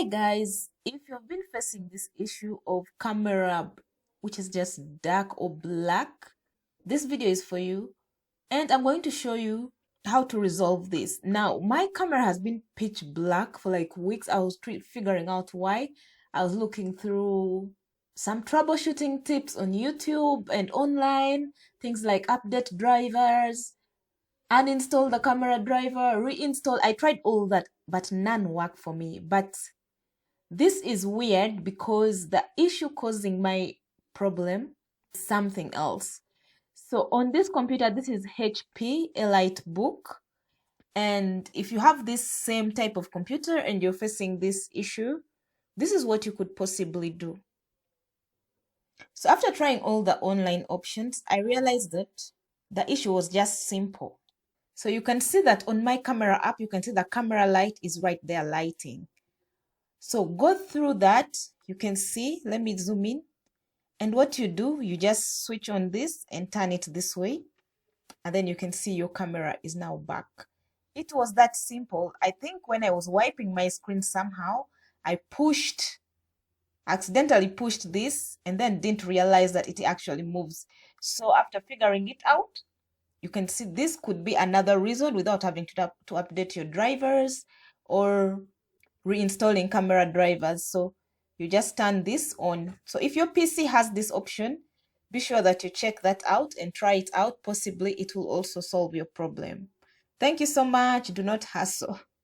Hi guys, if you've been facing this issue of camera which is just dark or black, this video is for you, and I'm going to show you how to resolve this. Now, my camera has been pitch black for like weeks. I was figuring out why. I was looking through some troubleshooting tips on YouTube and online, things like update drivers, uninstall the camera driver, reinstall. I tried all that, but none worked for me. But this is weird because the issue causing my problem is something else. So on this computer, this is HP EliteBook. And if you have this same type of computer and you're facing this issue, this is what you could possibly do. So after trying all the online options, I realized that the issue was just simple. So you can see that on my camera app, you can see the camera light is right there lighting. So go through that, you can see, let me zoom in. And what you do, you just switch on this and turn it this way. And then you can see your camera is now back. It was that simple. I think when I was wiping my screen somehow, I accidentally pushed this and then didn't realize that it actually moves. So after figuring it out, you can see this could be another reason without having to update your drivers or reinstalling camera drivers. So you just turn this on. So if your PC has this option, be sure that you check that out and try it out. Possibly it will also solve your problem. Thank you so much. Do not hustle.